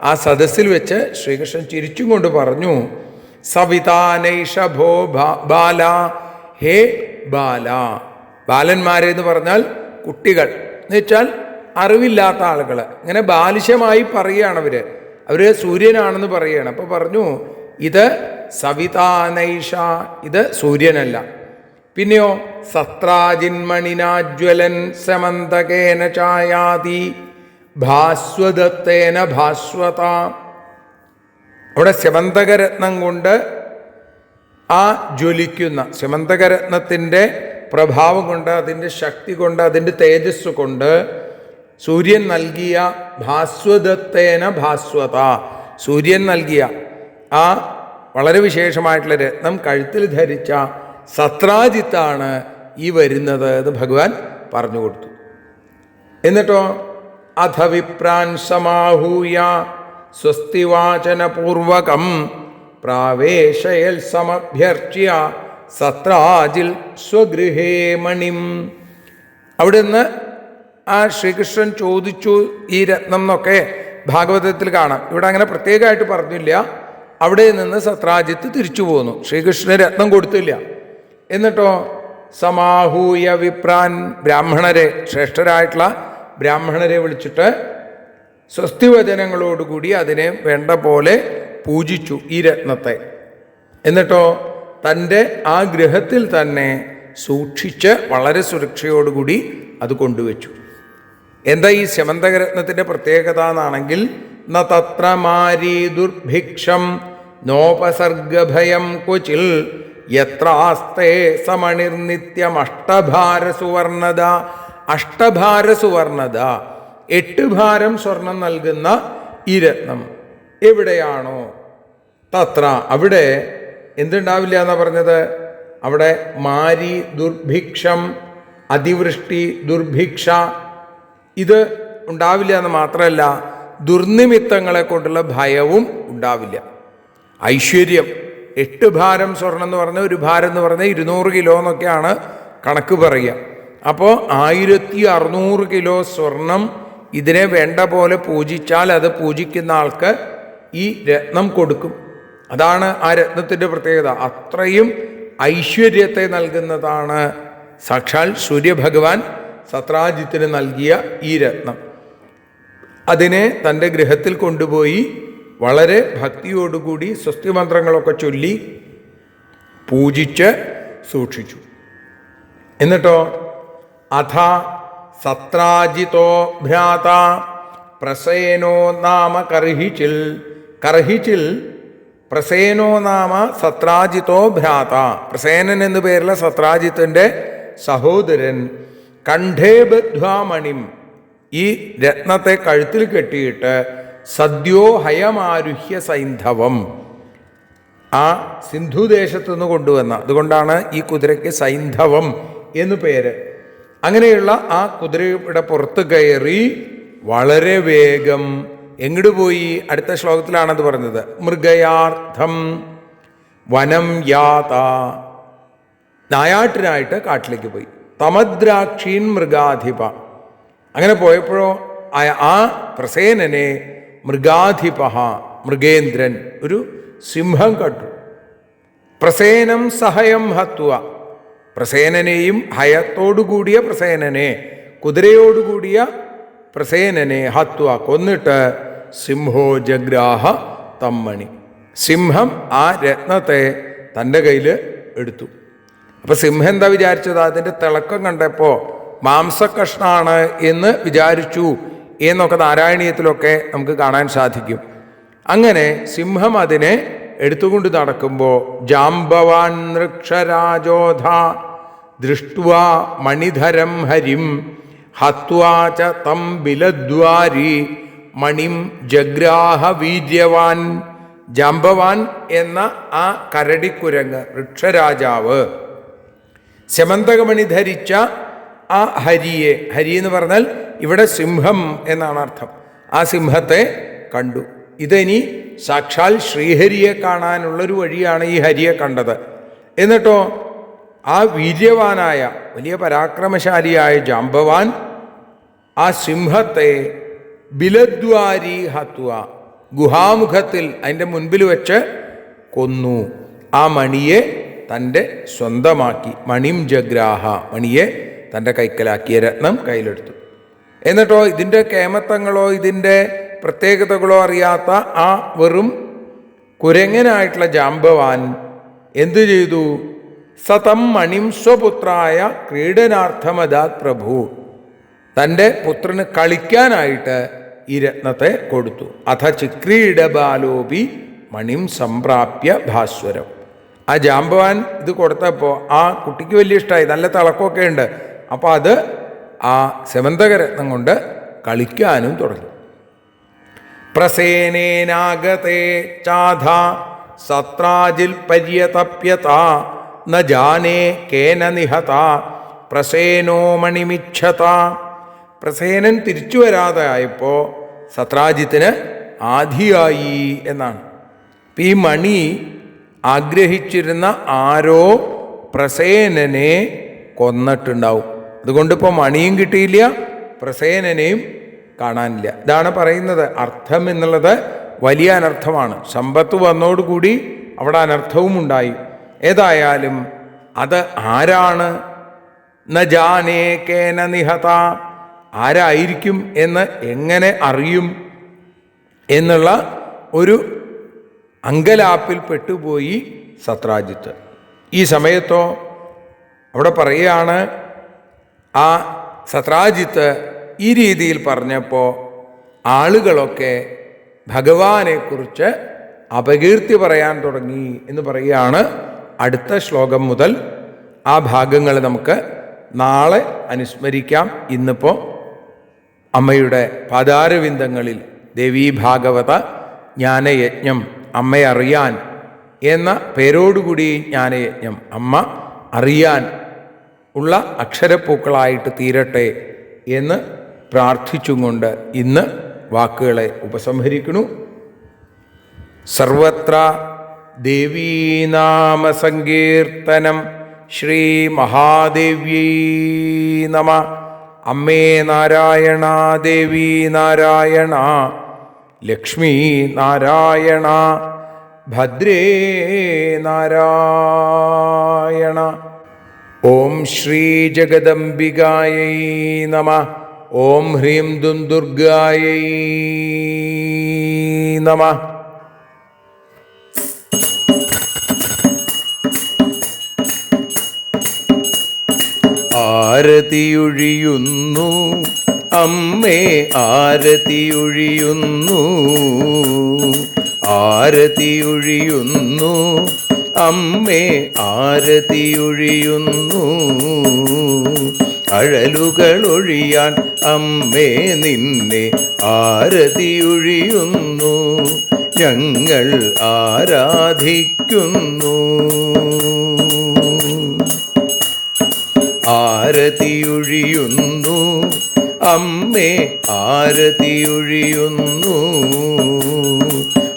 ആ സദസ്സിൽ വെച്ച് ശ്രീകൃഷ്ണൻ ചിരിച്ചും കൊണ്ട് പറഞ്ഞു, സവിതാനൈഷ ഭോ ബാല, ഹേ ബാല. ബാലന്മാരെ എന്ന് പറഞ്ഞാൽ കുട്ടികൾ എന്ന് വെച്ചാൽ അറിവില്ലാത്ത ആളുകൾ. ഇങ്ങനെ ബാലിശമായി പറയുകയാണ് അവർ സൂര്യനാണെന്ന് പറയുകയാണ്. അപ്പോൾ പറഞ്ഞു, ഇത് സവിതാനൈഷ, ഇത് സൂര്യനല്ല. പിന്നെയോ സത്രാജിന്മണിനാജ്വലൻ സമന്തകേന ചായാതി ഭാസ്വതത്തേന ഭാസ്വത. അവിടെ സമന്തകരത്നം കൊണ്ട് ആ ജ്വലിക്കുന്ന സമന്തകരത്നത്തിൻ്റെ പ്രഭാവം കൊണ്ട്, അതിൻ്റെ ശക്തി കൊണ്ട്, അതിൻ്റെ തേജസ് കൊണ്ട് സൂര്യൻ നൽകിയ ഭാസ്വതത്തേന ഭാസ്വത, സൂര്യൻ നൽകിയ ആ വളരെ വിശേഷമായിട്ടുള്ള രത്നം കഴുത്തിൽ ധരിച്ച സത്രാജിത്താണ് ഈ വരുന്നത് എന്ന് ഭഗവാൻ പറഞ്ഞു കൊടുത്തു. എന്നിട്ടോ അഥ വിപ്രാൻ സമാഹൂയ സ്വസ്തിവാചനപൂർവകം പ്രാവേശയൽ സമഭ്യർച്ച്യ സത്രാജിൽ സ്വഗൃഹേ മണിം. അവിടുന്ന് ആ ശ്രീകൃഷ്ണൻ ചോദിച്ചു ഈ രത്നം എന്നൊക്കെ ഭാഗവതത്തിൽ കാണാം. ഇവിടെ അങ്ങനെ പ്രത്യേകമായിട്ട് പറഞ്ഞില്ല. അവിടെ നിന്ന് സത്രാജിത്ത് തിരിച്ചു പോന്നു. ശ്രീകൃഷ്ണന് രത്നം കൊടുത്തില്ല. എന്നിട്ടോ സമാഹൂയ വിപ്രാൻ, ബ്രാഹ്മണരെ, ശ്രേഷ്ഠരായിട്ടുള്ള ബ്രാഹ്മണരെ വിളിച്ചിട്ട് സ്വസ്തിവചനങ്ങളോടുകൂടി അതിനെ വേണ്ട പോലെ പൂജിച്ചു ഈ രത്നത്തെ. എന്നിട്ടോ തൻ്റെ ആ ഗൃഹത്തിൽ തന്നെ സൂക്ഷിച്ച് വളരെ സുരക്ഷയോടുകൂടി അത് കൊണ്ടുവച്ചു. എന്താ ഈ സ്യമന്തകരത്നത്തിൻ്റെ പ്രത്യേകത എന്നാണെങ്കിൽ, ന തത്ര മാരീ ദുർഭിക്ഷം നോപസർഗഭയം ക്വചിൽ യത്രാസ്തേ സമണിർനിത്യം അഷ്ടഭാരസുവർണത. അഷ്ടഭാരസുവർണത, 8 ഭാരം സ്വർണം നൽകുന്ന ഈ രത്നം. എവിടെയാണോ തത്ര അവിടെ എന്തുണ്ടാവില്ല എന്നാ പറഞ്ഞത്? അവിടെ മാരി, ദുർഭിക്ഷം, അതിവൃഷ്ടി, ദുർഭിക്ഷ ഇത് ഉണ്ടാവില്ല എന്ന് മാത്രമല്ല, ദുർനിമിത്തങ്ങളെ കൊണ്ടുള്ള ഭയവും ഉണ്ടാവില്ല. ഐശ്വര്യം, 8 ഭാരം സ്വർണം എന്ന് പറഞ്ഞാൽ 1 ഭാരം എന്ന് പറഞ്ഞാൽ 200 കിലോ എന്നൊക്കെയാണ് കണക്ക് പറയുക. അപ്പോൾ 1600 കിലോ സ്വർണം ഇതിനെ വേണ്ട പോലെ പൂജിച്ചാൽ അത് പൂജിക്കുന്ന ആൾക്ക് ഈ രത്നം കൊടുക്കും. അതാണ് ആ രത്നത്തിൻ്റെ പ്രത്യേകത. അത്രയും ഐശ്വര്യത്തെ നൽകുന്നതാണ് സാക്ഷാൽ സൂര്യഭഗവാൻ സത്രാജിത്തിന് നൽകിയ ഈ രത്നം. അതിനെ തൻ്റെ ഗൃഹത്തിൽ കൊണ്ടുപോയി വളരെ ഭക്തിയോടുകൂടി സ്വസ്തി മന്ത്രങ്ങളൊക്കെ ചൊല്ലി പൂജിച്ച് സൂക്ഷിച്ചു. എന്നിട്ടോ അഥ സത്രാജിതോ ഭ്രാത പ്രസേനോ നാമ കർഹിച്ചിൽ. കർഹിച്ചിൽ പ്രസേനോ നാമ സത്രാജിതോ ഭ്രാത. പ്രസേനൻ എന്നു പേരുള്ള സത്രാജിത്തിൻ്റെ സഹോദരൻ കണ്ഠേ ബദ്ധ്വാമണിം, ഈ രത്നത്തെ കഴുത്തിൽ കെട്ടിയിട്ട് സദ്യോ ഹയമാരുഹ്യ സൈന്ധവം, ആ സിന്ധുദേശത്തു നിന്ന് കൊണ്ടുവന്ന, അതുകൊണ്ടാണ് ഈ കുതിരയ്ക്ക് സൈന്ധവം എന്നു പേര്. അങ്ങനെയുള്ള ആ കുതിരയുടെ പുറത്ത് കയറി വളരെ വേഗം എങ്ങോട്ട് പോയി? അടുത്ത ശ്ലോകത്തിലാണത് പറഞ്ഞത്. മൃഗയാർത്ഥം വനം യാത, നായാട്ടിനായിട്ട് കാട്ടിലേക്ക് പോയി. തമദ്രാക്ഷീൻ മൃഗാധിപ, അങ്ങനെ പോയപ്പോഴോ ആ പ്രസേനനെ മൃഗാധിപ, മൃഗേന്ദ്രൻ, ഒരു സിംഹം കണ്ടു. പ്രസേനം സഹയം ഹത്വ, പ്രസേനനെയും ഹയത്തോടുകൂടിയ പ്രസേനനെ, കുതിരയോടുകൂടിയ പ്രസേനനെ ഹത്വ കൊന്നിട്ട് സിംഹോ ജഗ്രാഹ തമ്മണി, സിംഹം ആ രത്നത്തെ തൻ്റെ കയ്യിൽ എടുത്തു. അപ്പം സിംഹം എന്താ വിചാരിച്ചത്? അതിൻ്റെ തിളക്കം കണ്ടപ്പോൾ മാംസകഷ്ണാണ് എന്ന് വിചാരിച്ചു എന്നൊക്കെ നാരായണീയത്തിലൊക്കെ നമുക്ക് കാണാൻ സാധിക്കും. അങ്ങനെ സിംഹം അതിനെ എടുത്തുകൊണ്ട് നടക്കുമ്പോൾ ജാംബവാൻ നൃക്ഷരാജോധ ദൃഷ്ട്വാ മണിധരം ഹരിം ഹത്വാച തം ബിലദ്വാരി മണിം ജഗ്രാഹ വീര്യവാൻ. ജാംബവാൻ എന്ന ആ കരടിക്കുരങ്ങ്, വൃക്ഷരാജാവ്, ശമന്തകമണി ധരിച്ച ആ ഹരിയെ, ഹരി എന്ന് പറഞ്ഞാൽ ഇവിടെ സിംഹം എന്നാണ് അർത്ഥം, ആ സിംഹത്തെ കണ്ടു. ഇതിനി സാക്ഷാൽ ശ്രീഹരിയെ കാണാനുള്ളൊരു വഴിയാണ് ഈ ഹരിയെ കണ്ടത്. എന്നിട്ടോ ആ വീര്യവാനായ വലിയ പരാക്രമശാലിയായ ജാംബവാൻ ആ സിംഹത്തെ ബിലദ്വാരി ഹത്വ, ഗുഹാമുഖത്തിൽ അതിൻ്റെ മുൻപിൽ വെച്ച് കൊന്നു. ആ മണിയെ തൻ്റെ സ്വന്തമാക്കി. മണിം ജഗ്രാഹ, മണിയെ തൻ്റെ കൈക്കലാക്കിയ രത്നം കയ്യിലെടുത്തു. എന്നിട്ടോ ഇതിൻ്റെ കേമത്തങ്ങളോ ഇതിൻ്റെ പ്രത്യേകതകളോ അറിയാത്ത ആ വെറും കുരങ്ങനായിട്ടുള്ള ജാംബവാൻ എന്തു ചെയ്തു? സതം മണിം സ്വപുത്രായ ക്രീഡനാർത്ഥമദാത് പ്രഭു, തൻ്റെ പുത്രന് കളിക്കാനായിട്ട് ഈ രത്നത്തെ കൊടുത്തു. അഥ ചിക്രീഡബാലോപി മണിം സംപ്രാപ്യ ഭാസ്വരം. ആ ജാംബവാൻ ഇത് കൊടുത്തപ്പോൾ ആ കുട്ടിക്ക് വലിയ ഇഷ്ടമായി, നല്ല തിളക്കമൊക്കെ ഉണ്ട്. അപ്പോൾ അത് ആ സെമന്തകരത്നം കൊണ്ട് കളിക്കാനും തുടങ്ങി. പ്രസേനേനാഗതേ ചാധ സത്രാജിൽ പര്യതപ്യത ന ജാനേ കേന നിഹത പ്രസേനോ മണിമിച്ഛത. പ്രസേനൻ തിരിച്ചു വരാതെ ആയപ്പോൾ സത്രാജിത്തിന് ആധിയായി എന്നാണ്. ഈ മണി ആഗ്രഹിച്ചിരുന്ന ആരോ പ്രസേനനെ കൊന്നിട്ടുണ്ടാവും. അതുകൊണ്ടിപ്പോൾ മണിയും കിട്ടിയില്ല, പ്രസേനനെയും കാണാനില്ല. ഇതാണ് പറയുന്നത്. അർത്ഥം എന്നുള്ളത് വലിയ അനർത്ഥമാണ്. സമ്പത്ത് വന്നോടുകൂടി അവിടെ അനർത്ഥവും ഉണ്ടായി. ഏതായാലും അത് ആരാണ്? ന ജാനേ കേന നിഹത, ആരായിരിക്കും എന്ന് എങ്ങനെ അറിയും എന്നുള്ള ഒരു അങ്കലാപ്പിൽ പെട്ടുപോയി സത്രാജിത്ത്. ഈ സമയത്തോ അവിടെ പറയുകയാണ്, ആ സത്രാജിത്ത് ഈ രീതിയിൽ പറഞ്ഞപ്പോൾ ആളുകളൊക്കെ ഭഗവാനെക്കുറിച്ച് അപകീർത്തി പറയാൻ തുടങ്ങി എന്ന് പറയുകയാണ്. അടുത്ത ശ്ലോകം മുതൽ ആ ഭാഗങ്ങൾ നമുക്ക് നാളെ അനുസ്മരിക്കാം. ഇന്നിപ്പോൾ അമ്മയുടെ പാദാരവിന്ദങ്ങളിൽ ദേവീ ഭാഗവത ജ്ഞാനയജ്ഞം, അമ്മയെ അറിയാൻ എന്ന പേരോടുകൂടി ജ്ഞാനയജ്ഞം, അമ്മ അറിയാൻ ഉള്ള അക്ഷരപ്പൂക്കളായിട്ട് തീരട്ടെ എന്ന് പ്രാർത്ഥിച്ചും കൊണ്ട് ഇന്ന് വാക്കുകളെ ഉപസംഹരിക്കുന്നു. സർവത്ര ദേവീനാമസങ്കീർത്തനം. ശ്രീ മഹാദേവ്യൈ നമ. അമ്മേ നാരായണ, ദേവി നാരായണ, ലക്ഷ്മീ നാരായണ, ഭദ്രേ നാരായണ. ഓം ശ്രീ ജഗദംബികായൈ നമ. ഓം ഹ്രീം ദും ദുർഗായൈ നമ. ആരതിയൊഴിയുന്നു അമ്മേ, ആരതിയൊഴിയുന്നു, ആരതിയൊഴിയുന്നു അമ്മേ, ആരതിയൊഴിയുന്നു. അഴലുകളൊഴിയാൻ അമ്മേ നിന്നെ ആരതിയൊഴിയുന്നു. ഞങ്ങൾ ആരാധിക്കുന്നു. ആരതിയൊഴിയുന്നു അമ്മേ, ആരതിയൊഴിയുന്നു.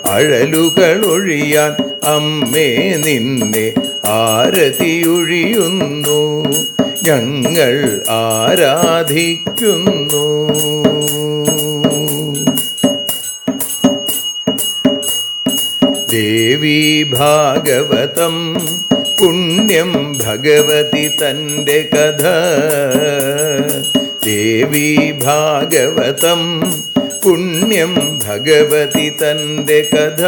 അഴലുകളൊഴിയാൻ അമ്മേ നിന്നെ ആരതിയൊഴിയുന്നു. ഞങ്ങൾ ആരാധിക്കുന്നു. ദേവി ഭാഗവതം പുണ്യം ഭഗവതി തൻ്റെ കഥ. ദേവി ഭാഗവതം പുണ്യം ഭഗവതി തൻ്റെ കഥ.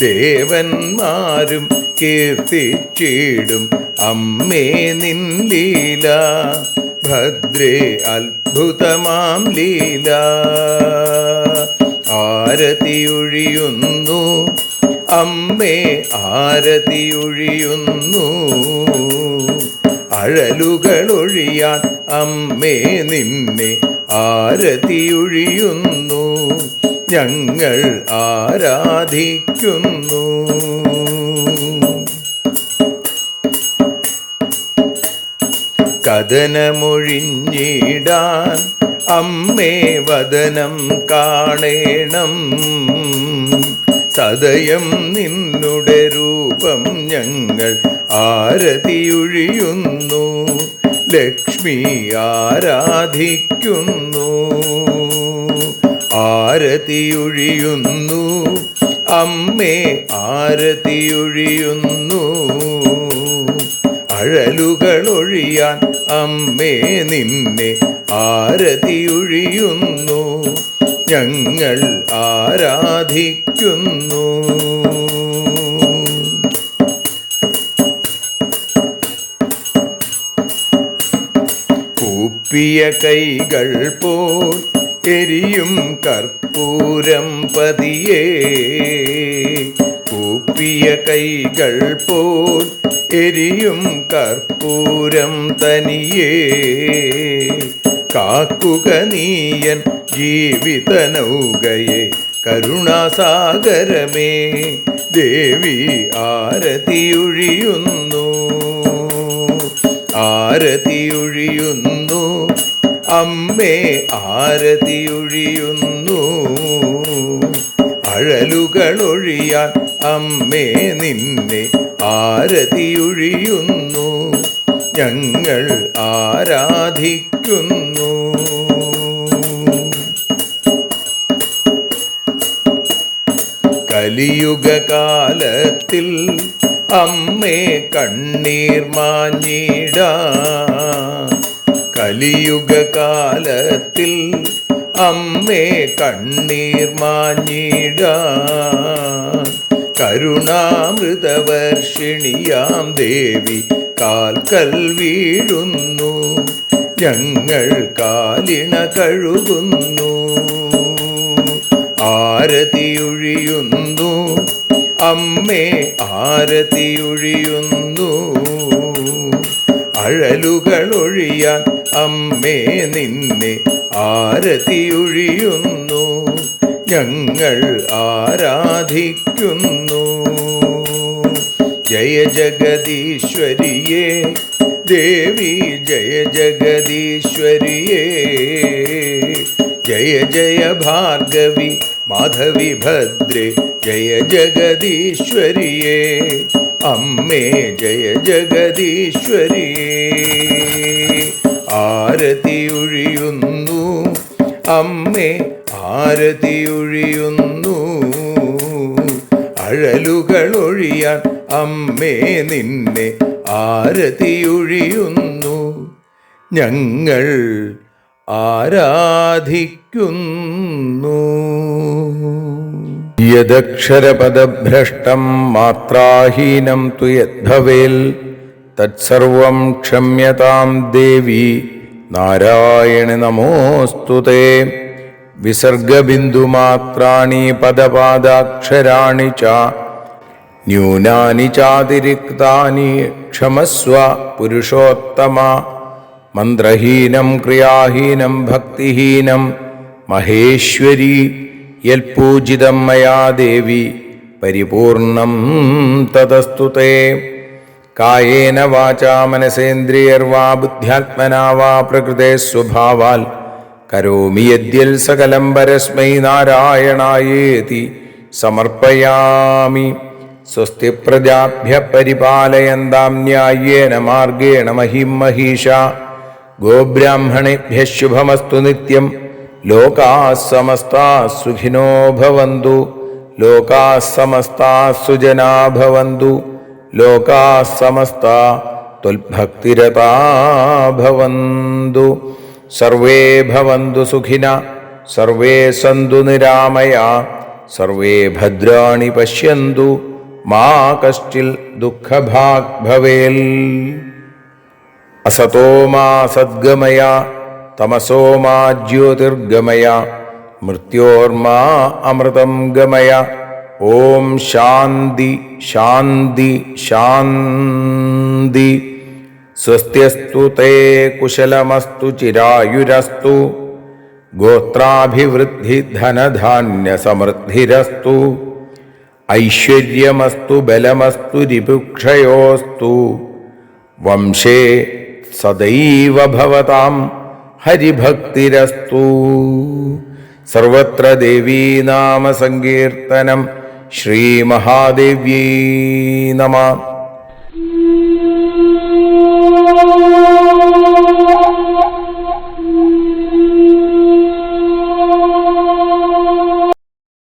ദേവന്മാരും കീർത്തിച്ചിടും അമ്മേ നിൻ ലീല. ഭദ്രേ അത്ഭുതമാം ലീല. ആരതിയൊഴിയുന്നു അമ്മേ, ആരതിയൊഴിയുന്നു. അഴലുകളൊഴിയാൻ അമ്മേ നിന്നെ ആരതിയൊഴിയുന്നു. ഞങ്ങൾ ആരാധിക്കുന്നു. കഥനമൊഴിഞ്ഞിടാൻ അമ്മേ വദനം കാണേണം. സദയം നിന്നുടെ രൂപം ഞങ്ങൾ ആരതിയൊഴിയുന്നു. ലക്ഷ്മി ആരാധിക്കുന്നു. ആരതിയൊഴിയുന്നു അമ്മേ, ആരതിയൊഴിയുന്നു. അഴലുകളൊഴിയാൻ അമ്മേ നിന്നെ ആരതിയൊഴിയുന്നു. ഞങ്ങൾ ആരാധിക്കുന്നു. കൂപ്പിയ കൈകൾ പോൽ എരിയും കർപ്പൂരം പതിയേ. കൂപ്പിയ കൈകൾ പോൽ എരിയും കർപ്പൂരം തനിയേ. കാക്കുക നീയൻ ജീവിത നൗകയെ കരുണാസാഗരമേ. ദേവി ആരതിയൊഴിയുന്നു. ആരതിയൊഴിയുന്നു അമ്മേ, ആരതിയൊഴിയുന്നു. അഴലുകളൊഴിയാൻ അമ്മേ നിന്നെ ആരതിയൊഴിയുന്നു. ഞങ്ങൾ ആരാധിക്കുന്നു. കലിയുഗകാലത്തിൽ അമ്മേ കണ്ണീർ മാഞ്ഞിടാൻ. കലിയുഗകാലത്തിൽ അമ്മേ കണ്ണീർ മാഞ്ഞിടാൻ. കരുണാമൃതവർഷിണിയാം ദേവി കാൽക്കൽ വീഴുന്നു. ഞങ്ങൾ കാലിണ കഴുകുന്നു. ആരതിയൊഴിയുന്നു അമ്മേ, ആരതിയൊഴിയുന്നു. അഴലുകളൊഴിയാൻ അമ്മേ നിന്നെ ആരതിയൊഴിയുന്നു. ഞങ്ങൾ ആരാധിക്കുന്നു. ജയ ജഗദീശ്വരിയേ ദേവി, ജയ ജഗദീശ്വരിയേ, ജയ ജയ ഭാർഗവി മാധവി ഭദ്രേ, ജയ ജഗദീശ്വരിയേ അമ്മേ, ജയ ജഗദീശ്വരിയേ. ആരതിയൊഴിയുന്നു അമ്മേ, ആരതിയൊഴിയുന്നു, അഴലുകളൊഴിയാൻ അമ്മേ നിന്നെ ആരതിയൊഴിയുന്നു. ഞങ്ങൾ ആരാധിക്കുന്നു. യദക്ഷരപദഭ്രഷ്ടം മാത്രാഹീനം തു യദ്ഭവേൽ തത്സർവം ക്ഷമ്യതാം ദേവി നാരായണി നമോസ്തുതേ. വിസർഗബിന്ദുമാത്രാണി പദപാദാക്ഷരാണി ച ന്യൂനാനി ചാതിരിക്താനി ക്ഷമസ്വ പുരുഷോത്തമ. മന്ത്രഹീനം ക്രിയാഹീനം ഭക്തിഹീനം മഹേശ്വരി യൽപൂജിതം മയാ ദേവി പരിപൂർണം തദസ്തുതേ. കായേന വാചാ മനസേന്ദ്രിയർവാ ബുദ്ധ്യാത്മനാ വാ പ്രകൃതേ സ്വഭാവാൽ കരോമി യദ്യൽ സകലം പരസ്മൈ നാരായണായേതി സമർപ്പയാമി. സ്വസ്തി പ്രജാഭ്യ പരിപാലയന്താം ന്യായേന മാർഗേണ മഹിം മഹീഷാ. ഗോബ്രാഹ്മണേഭ്യഃ ശുഭമസ്തു നിത്യം. ലോകാഃ സമസ്താഃ സുഖിനോ ഭവന്തു. ലോകാഃ സമസ്താഃ സുജനാഃ ഭവന്തു. ലോകാഃ സമസ്താഃ ത്വൽഭക്തിരതാ ഭവന്തു. സർവേ ഭവന്തു സുഖിനഃ, സർവേ സന്തു നിരാമയാഃ, സർവേ ഭദ്രാണി പശ്യന്തു, മാ കശ്ചിൽ ദുഃഖഭാഗ് ഭവേൽ. അസതോ മാ സദ്ഗമയ, തമസോ മാ ജ്യോതിർഗമയ, മൃത്യോർമാ അമൃതം ഗമയ. ഓം ശാന്തി ശാന്തി ശാന്തി. സ്വസ്ത്യസ്തു തേ കുശലമസ്തു ചിരായുരസ്തു. ഗോത്രാഭിവൃദ്ധി ധനധാന്യ സമൃദ്ധിരസ്തു. ഐശ്വര്യമസ്തു ബലമസ്തു രിപുക്ഷയോസ്തു. വംശേ സദൈവ ഭവതാം ഹരിഭക്തിരസ്തു. സർവത്ര ദേവീനാമ സങ്കീർത്തനം. ശ്രീമഹാദേവ്യൈ നമഃ.